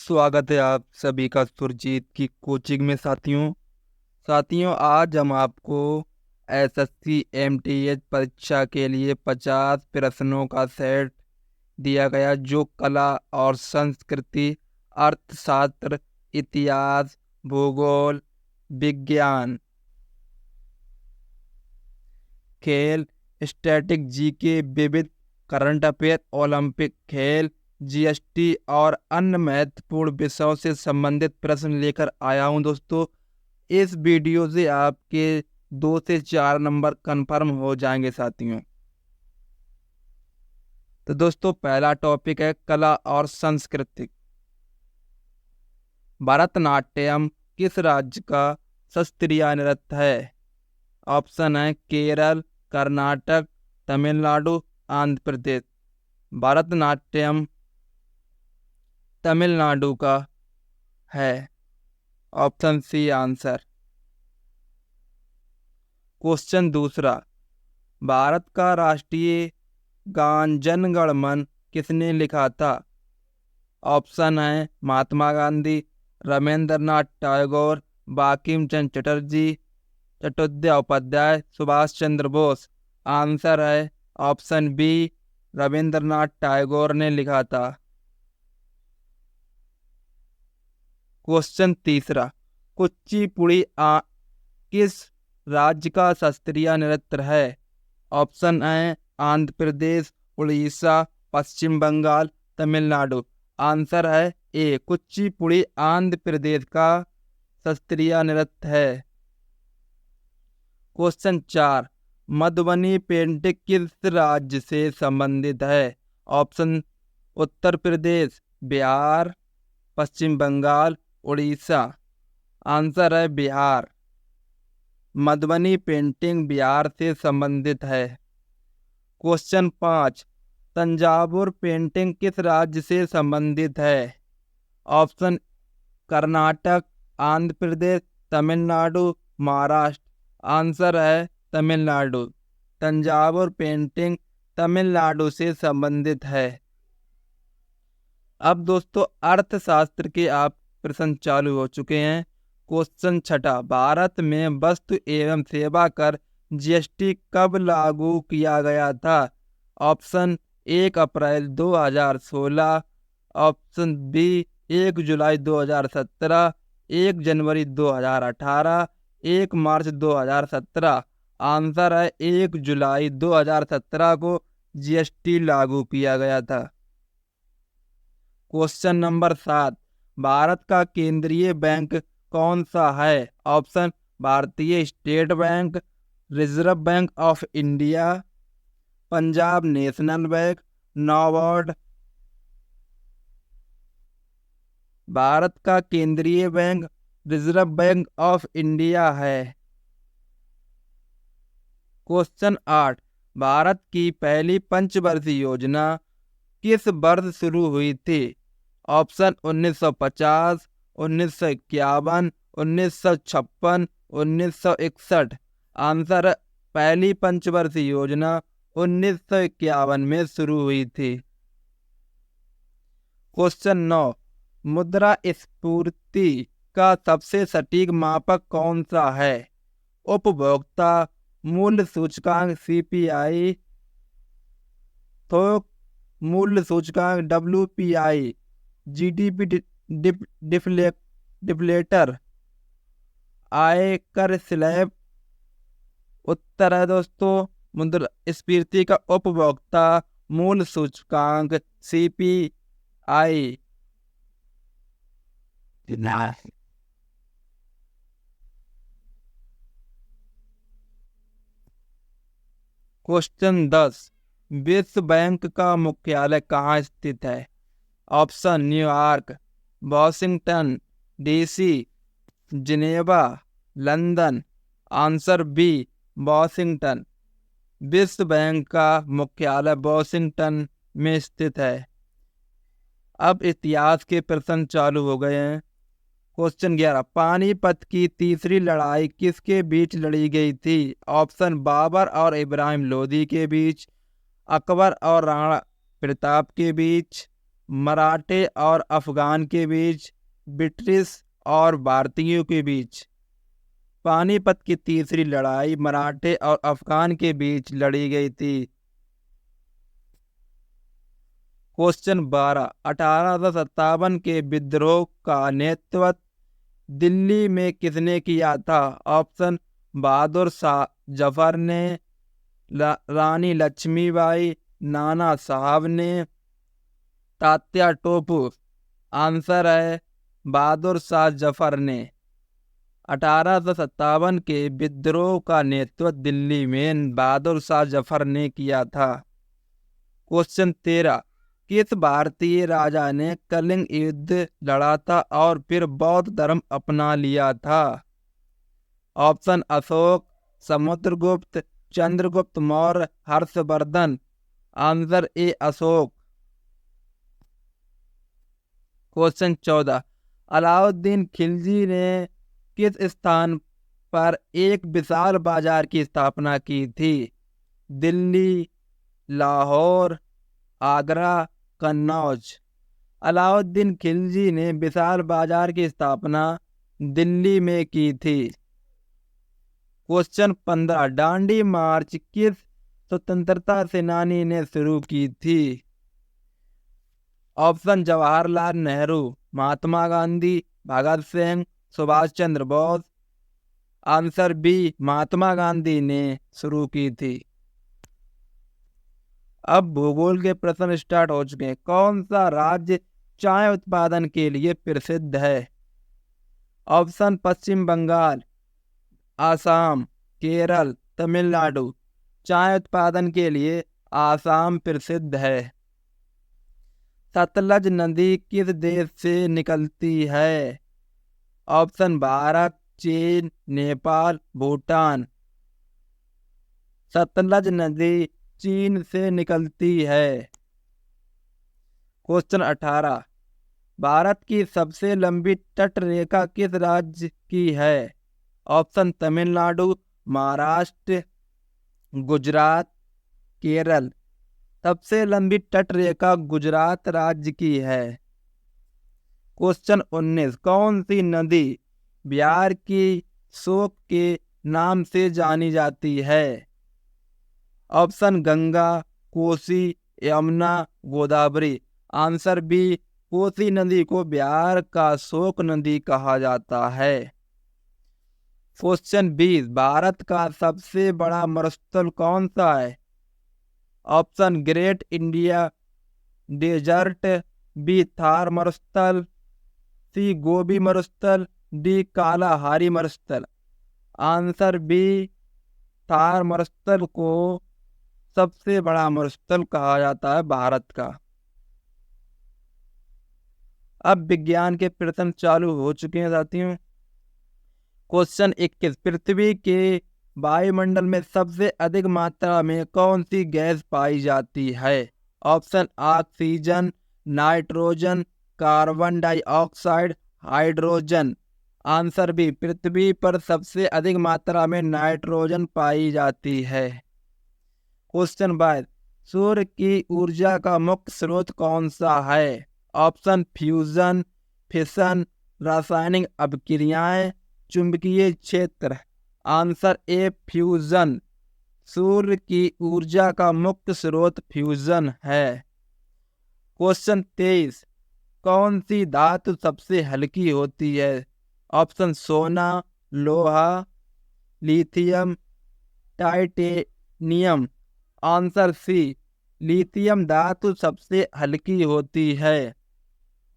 स्वागत है आप सभी का सुरजीत की कोचिंग में साथियों आज हम आपको एसएससी एमटीएच परीक्षा के लिए 50 प्रश्नों का सेट दिया गया जो कला और संस्कृति, अर्थशास्त्र, इतिहास, भूगोल, विज्ञान, खेल, स्टैटिक, जीके, विविध, करंट अफेयर, ओलंपिक खेल, जीएसटी और अन्य महत्वपूर्ण विषयों से संबंधित प्रश्न लेकर आया हूं दोस्तों। इस वीडियो से आपके 2 से 4 नंबर कंफर्म हो जाएंगे साथियों। तो दोस्तों पहला टॉपिक है कला और संस्कृति। भरतनाट्यम किस राज्य का शास्त्रीय नृत्य है? ऑप्शन है केरल, कर्नाटक, तमिलनाडु, आंध्र प्रदेश। भरतनाट्यम तमिलनाडु का है। Option C answer. क्वेश्चन दूसरा, भारत का राष्ट्रीय गान जन गण मन किसने लिखा था? ऑप्शन है महात्मा गांधी, रविंद्रनाथ टैगोर, बंकिम चंद्र चटर्जी, चट्टोपाध्याय, सुभाष चंद्र बोस। आंसर है ऑप्शन बी, रविंद्रनाथ टैगोर ने लिखा था। क्वेश्चन तीसरा, कुचिपुड़ी किस राज्य का शास्त्रीय नृत्य है? ऑप्शन है आंध्र प्रदेश, उड़ीसा, पश्चिम बंगाल, तमिलनाडु। आंसर है ए, कुचिपुड़ी आंध्र प्रदेश का शास्त्रीय नृत्य है। क्वेश्चन 4, मधुबनी पेंटिंग किस राज्य से संबंधित है? ऑप्शन उत्तर प्रदेश, बिहार, पश्चिम बंगाल, उड़ीसा। आंसर है बिहार। मधुबनी पेंटिंग बिहार से संबंधित है। क्वेश्चन 5, तंजावुर पेंटिंग किस राज्य से संबंधित है? ऑप्शन कर्नाटक, आंध्र प्रदेश, तमिलनाडु, महाराष्ट्र। आंसर है तमिलनाडु। तंजावुर पेंटिंग तमिलनाडु से संबंधित है। अब दोस्तों अर्थशास्त्र के आप प्रश्न चालू हो चुके हैं। क्वेश्चन 6, भारत में वस्तु एवं सेवा कर जीएसटी कब लागू किया गया था? ऑप्शन 1 अप्रैल 2016, ऑप्शन बी 1 जुलाई 2017, 1 जनवरी 2018, 1 मार्च 2017। आंसर है 1 जुलाई 2017 को जीएसटी लागू किया गया था। क्वेश्चन नंबर 7, भारत का केंद्रीय बैंक कौन सा है? ऑप्शन भारतीय state bank, reserve bank of India, Punjab national bank, NABARD. Bharat का केंद्रीय bank reserve bank of India है। क्वेश्चन 8, भारत की पहली पंचवर्षीय योजना किस वर्ष शुरू हुई थी? ऑप्शन 1950, 1951, 1956, 1961। आंसर पहली पंचवर्षीय योजना 1951 में शुरू हुई थी। क्वेश्चन 9, मुद्रास्फीति का सबसे सटीक मापक कौन सा है? उपभोक्ता मूल्य सूचकांक सीपीआई, थोक मूल्य सूचकांक डब्ल्यूपीआई, जीडीपी डिफ्लेटर, आयकर स्लैब। उत्तर है दोस्तों मुद्रास्फीति का उपभोक्ता मूल्य सूचकांक सीपीआई। क्वेश्चन 10, विश्व बैंक का मुख्यालय कहाँ स्थित है? Option New York, Washington DC, Geneva, London. Answer B Washington. विश्व बैंक का मुख्यालय वॉशिंगटन में स्थित है। अब इतिहास के प्रश्न चालू हो गए हैं। क्वेश्चन 11, पानीपत की तीसरी लड़ाई किसके बीच लड़ी गई थी? ऑप्शन बाबर और इब्राहिम लोदी के बीच, अकबर और राणा प्रताप के बीच, मराठे और अफगान के बीच, ब्रिटिश और भारतीयों के बीच। पानीपत की तीसरी लड़ाई मराठे और अफगान के बीच लड़ी गई थी। क्वेश्चन 12, 1857 के विद्रोह का नेतृत्व दिल्ली में किसने किया था? ऑप्शन बहादुर शाह जफर ने, रानी लक्ष्मीबाई, नाना साहब ने, तात्या टोपू। आंसर है बहादुर शाह जफर ने। 1857 के विद्रोह का नेतृत्व दिल्ली में बहादुर शाह जफर ने किया था। क्वेश्चन 13, किस भारतीय राजा ने कलिंग युद्ध लड़ा था और फिर बौद्ध धर्म अपना लिया था? Option Ashok, Samudragupta, Chandragupta Maurya, Harshvardhan. Answer A Ashok. Question 14, Alauddin Khilji ने किस स्थान पर एक विशाल बाजार की स्थापना की थी? दिल्ली, लाहौर, आगरा, कन्नौज। अलाउद्दीन खिलजी ने विशाल बाजार की स्थापना दिल्ली में की थी। क्वेश्चन 15, दांडी मार्च किस स्वतंत्रता सेनानी ने शुरू की थी? Option Jawaharlal Nehru, Mahatma Gandhi, Bhagat Singh, Subhash Chandra Bose. Answer B, Mahatma Gandhi ने शुरू की थी। अब भूगोल के प्रश्न स्टार्ट हो चुके हैं। कौन सा राज्य चाय उत्पादन के लिए प्रसिद्ध है? ऑप्शन पश्चिम बंगाल, आसाम, केरल, तमिलनाडु। चाय उत्पादन के लिए आसाम प्रसिद्ध है। सतलज नदी किस देश से निकलती है? ऑप्शन भारत, चीन, नेपाल, भूटान। सतलज नदी चीन से निकलती है। क्वेश्चन 18, भारत की सबसे लंबी तट रेखा किस राज्य की है? ऑप्शन तमिलनाडु, महाराष्ट्र, गुजरात, केरल। सबसे लंबी तट रेखा गुजरात राज्य की है। क्वेश्चन 19, कौन सी नदी बिहार की शोक के नाम से जानी जाती है? Option Ganga, Kosi, Yamuna, Godavari. Answer B, Kosi नदी को बिहार का शोक नदी कहा जाता है। क्वेश्चन 20, भारत का सबसे बड़ा मरुस्थल कौन सा है? Option great India desert, B Thar मरुस्थल, सी गोबी मरुस्थल, डी कालाहारी मरुस्थल। आंसर बी, थार मरुस्थल को सबसे बड़ा मरुस्थल कहा जाता है भारत का। अब विज्ञान के प्रश्न चालू हो चुके हैं साथियों। क्वेश्चन 21, पृथ्वी के वायुमंडल में सबसे अधिक मात्रा में कौन सी गैस पाई जाती है? Option oxygen, nitrogen, carbon dioxide, hydrogen. Answer B, पृथ्वी पर सबसे अधिक मात्रा में नाइट्रोजन पाई जाती है। क्वेश्चन 22, सूर्य की ऊर्जा का मुख्य स्रोत कौन सा है? ऑप्शन फ्यूजन, फिशन, रासायनिक अभिक्रियाएं, चुंबकीय क्षेत्र। Answer A, fusion. सूर्य की ऊर्जा का मुख्य स्रोत फ्यूजन है। क्वेश्चन 23, कौन सी धातु सबसे हल्की होती है? ऑप्शन सोना, लोहा, lithium, titanium. Answer C, lithium धातु सबसे हल्की होती है।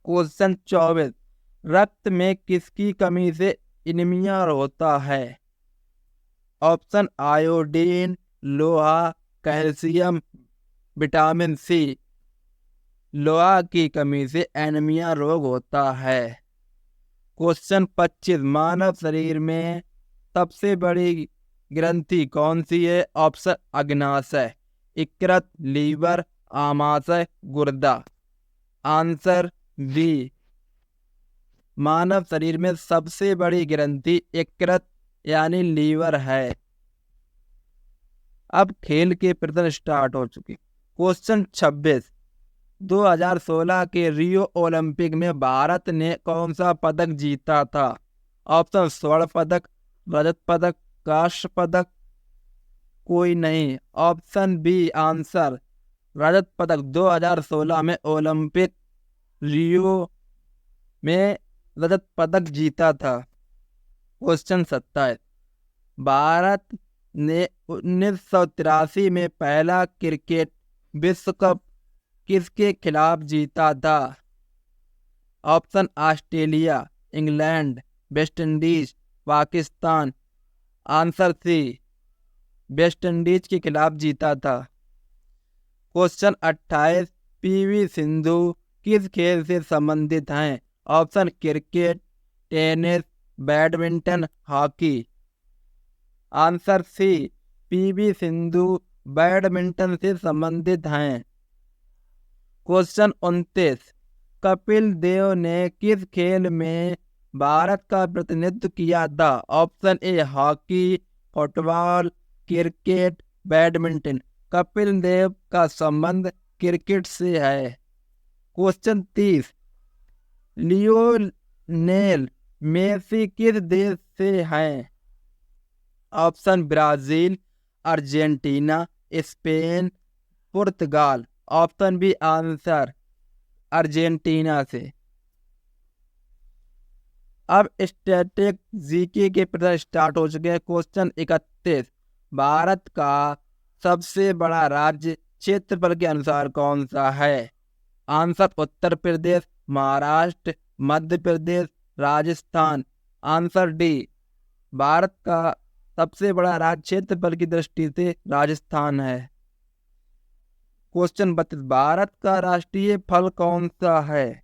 क्वेश्चन 24, रक्त में किसकी कमी से एनीमिया होता है? ऑप्शन आयोडीन, लोहा, कैल्शियम, विटामिन सी। लोहा की कमी से एनीमिया रोग होता है। क्वेश्चन 25, मानव शरीर में सबसे बड़ी ग्रंथि कौन सी है? ऑप्शन अग्नाशय, यकृत, लीवर, आमाशय, गुर्दा। आंसर बी, मानव शरीर में सबसे बड़ी ग्रंथि यकृत यानी लीवर है। अब खेल के प्रश्न स्टार्ट हो चुके। क्वेश्चन 26, 2016 के रियो ओलंपिक में भारत ने कौन सा पदक जीता था? ऑप्शन स्वर्ण पदक, रजत पदक, कांस्य पदक, कोई नहीं। ऑप्शन बी आंसर रजत पदक। 2016 में ओलंपिक रियो में रजत पदक जीता था। क्वेश्चन 27, भारत ने 1983 में पहला क्रिकेट विश्व कप किसके खिलाफ जीता था? Option Australia, England, West Indies, Pakistan. Answer C West Indies के खिलाफ जीता था। क्वेश्चन 28, पीवी सिंधु किस खेल से संबंधित हैं? Option cricket, tennis, badminton, hockey. Answer C PV Sindhu badminton से संबंधित हैं। क्वेश्चन 29, कपिल देव ने किस खेल में भारत का प्रतिनिधित्व किया था? Option A hockey, football, cricket, badminton. Kapil Dev का संबंध क्रिकेट से है। क्वेश्चन 30, लियोनेल मेसी किस देश से हैं? ऑप्शन ब्राजील, अर्जेंटीना, स्पेन, पुर्तगाल। ऑप्शन बी आंसर अर्जेंटीना से। अब स्टैटिक जीके के प्रश्न स्टार्ट हो चुके हैं। क्वेश्चन 31, भारत का सबसे बड़ा राज्य क्षेत्रफल के अनुसार कौन सा है? Answer Uttar Pradesh, Maharashtra, Madhya Pradesh, Rajasthan. Answer D Bharat का सबसे बड़ा राज्य क्षेत्रफल की दृष्टि से राजस्थान है। क्वेश्चन 32, भारत का राष्ट्रीय फल कौन सा है?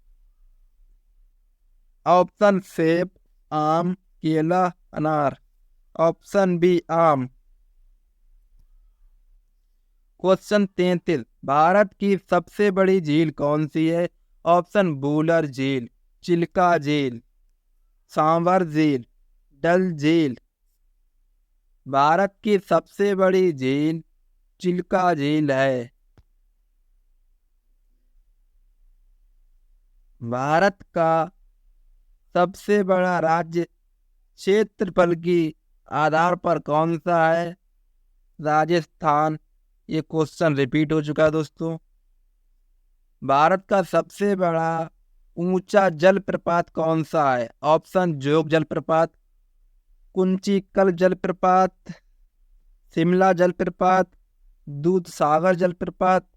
ऑप्शन सेब, आम, केला, अनार। ऑप्शन बी आम। क्वेश्चन 33, भारत की सबसे बड़ी झील कौन सी है? ऑप्शन वूलर झील, चिल्का झील, सांभर झील, डल झील। भारत की सबसे बड़ी झील चिल्का झील है। भारत का सबसे बड़ा राज्य क्षेत्रफल की आधार पर कौन सा है? राजस्थान। ये क्वेश्चन रिपीट हो चुका है दोस्तों। भारत का सबसे बड़ा ऊंचा जलप्रपात कौन सा है? ऑप्शन जोग जलप्रपात, कुंचिकल जलप्रपात, शिमला जलप्रपात, दूधसागर जलप्रपात।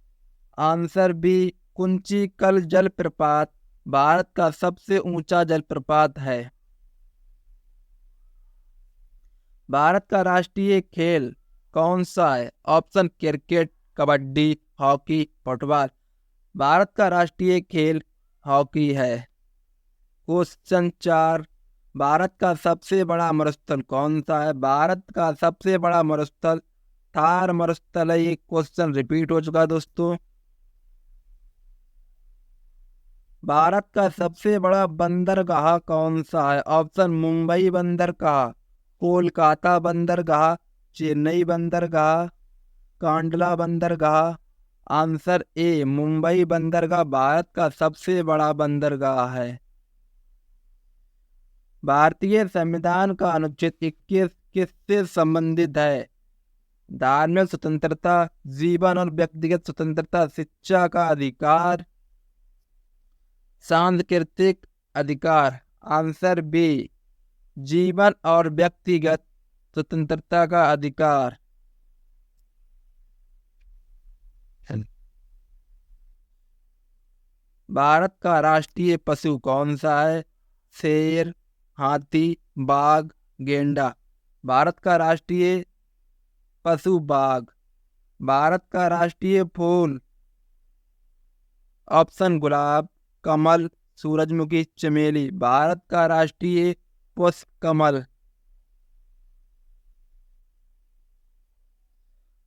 आंसर बी कुंचिकल जलप्रपात भारत का सबसे ऊंचा जलप्रपात है। भारत का राष्ट्रीय खेल कौन सा है? Option cricket, kabaddi, hockey, football. Bharat का राष्ट्रीय खेल हॉकी है। क्वेश्चन 4, भारत का सबसे बड़ा मरुस्थल कौन सा है? भारत का सबसे बड़ा मरुस्थल थार मरुस्थल है। ये क्वेश्चन रिपीट हो चुका है दोस्तों। भारत का सबसे बड़ा बंदरगाह कौन सा है? ऑप्शन मुंबई बंदरगाह, कोलकाता बंदरगाह, चेन्नई बंदरगाह, कांडला बंदरगाह। आंसर ए मुंबई बंदरगाह भारत का सबसे बड़ा बंदरगाह है। भारतीय संविधान का अनुच्छेद 21 किससे संबंधित है? धार्मिक स्वतंत्रता, जीवन और व्यक्तिगत स्वतंत्रता, शिक्षा का अधिकार, सांस्कृतिक अधिकार। आंसर बी जीवन और व्यक्तिगत स्वतंत्रता का अधिकार। भारत का राष्ट्रीय पशु कौन सा है? शेर, हाथी, बाघ, गेंडा। भारत का राष्ट्रीय पशु बाघ। भारत का राष्ट्रीय फूल ऑप्शन गुलाब, कमल, सूरजमुखी, चमेली। भारत का राष्ट्रीय पुष्प कमल।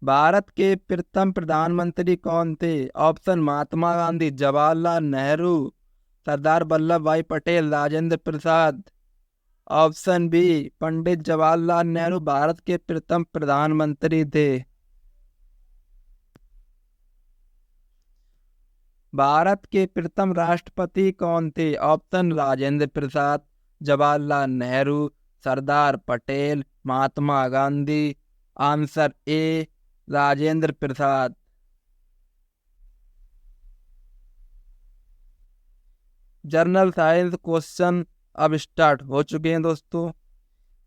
भारत के प्रथम प्रधानमंत्री कौन थे? ऑप्शन महात्मा गांधी, जवाहरलाल नेहरू, सरदार वल्लभ भाई पटेल, राजेंद्र प्रसाद। ऑप्शन बी पंडित जवाहरलाल नेहरू भारत के प्रथम प्रधानमंत्री थे। भारत के प्रथम राष्ट्रपति कौन थे? Option Rajendra Prasad, Jawaharlal Nehru, Sardar Patel, Mahatma Gandhi. Answer A Rajendra Prasad. Journal science question अब स्टार्ट हो चुके हैं दोस्तों।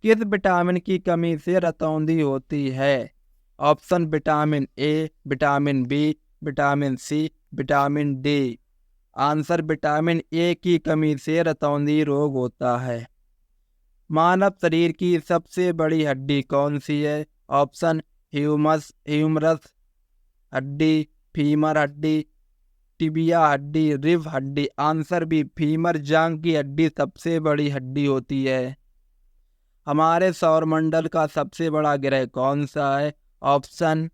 किस विटामिन की कमी से रतौंधी होती है? Option vitamin A, vitamin B, vitamin C, vitamin D. Answer vitamin A की कमी से रतौंधी रोग होता है। मानव शरीर की सबसे बड़ी हड्डी कौन सी है? ऑप्शन ह्यूमरस हड्डी, फीमर हड्डी, टिबिया हड्डी, रिब हड्डी। आंसर भी फीमर जांघ की हड्डी सबसे बड़ी हड्डी होती है। हमारे सौरमंडल का सबसे बड़ा ग्रह कौन सा है? ऑप्शन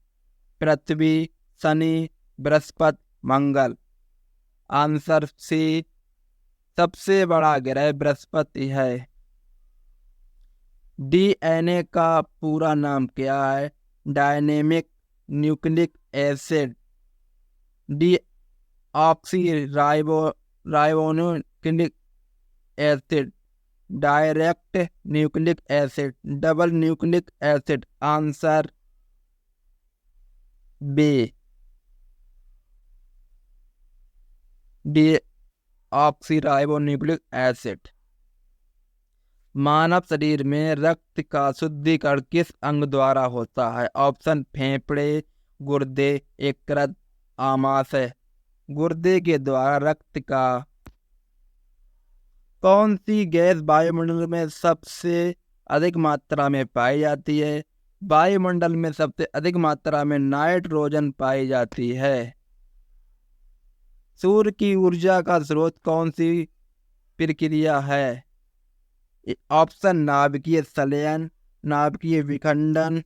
पृथ्वी, शनि, बृहस्पति, मंगल। आंसर सी सबसे बड़ा ग्रह बृहस्पति है। डीएनए का पूरा नाम क्या है? Dynamic nucleic acid, deoxy ribonucleic acid, direct nucleic acid, double nucleic acid. Answer B deoxy ribonucleic acid. मानव शरीर में रक्त का शुद्धिकरण किस अंग द्वारा होता है? ऑप्शन फेफड़े, गुर्दे, यकृत, आमाशय। गुर्दे के द्वारा रक्त का। कौन सी गैस वायुमंडल में सबसे अधिक मात्रा में पाई जाती है? वायुमंडल में सबसे अधिक मात्रा में नाइट्रोजन पाई जाती है। सूर्य की ऊर्जा का स्रोत कौन सी प्रक्रिया है? ऑप्शन नाभिकीय संलयन, नाभिकीय विखंडन,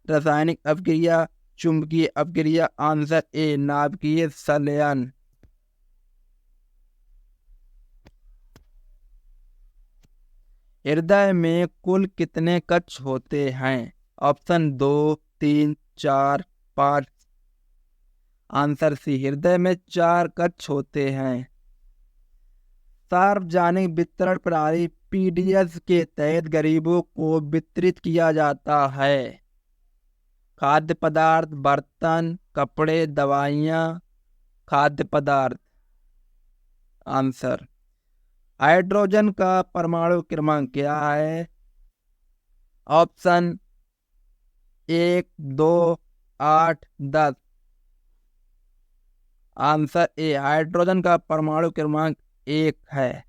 रासायनिक अपक्रिया, चुंबकीय अपक्रिया। आंसर ए नाभिकीय संलयन। हृदय में कुल कितने कक्ष होते हैं? ऑप्शन 2, 3, 4, 5। आंसर सी हृदय में 4 कक्ष होते हैं। सार्वजनिक वितरण प्रणाली पीडीएस के तहत गरीबों को वितरित किया जाता है। खाद्य पदार्थ, बर्तन, कपड़े, दवाइयाँ। खाद्य पदार्थ। आंसर हाइड्रोजन का परमाणु क्रमांक क्या है? ऑप्शन 1, 2, 8, 10। आंसर ए हाइड्रोजन का परमाणु क्रमांक 1 है।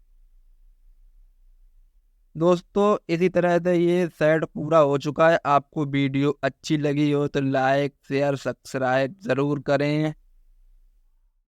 दोस्तों इसी तरह से ये सेट पूरा हो चुका है। आपको वीडियो अच्छी लगी हो तो लाइक, शेयर, सब्सक्राइब ज़रूर करें।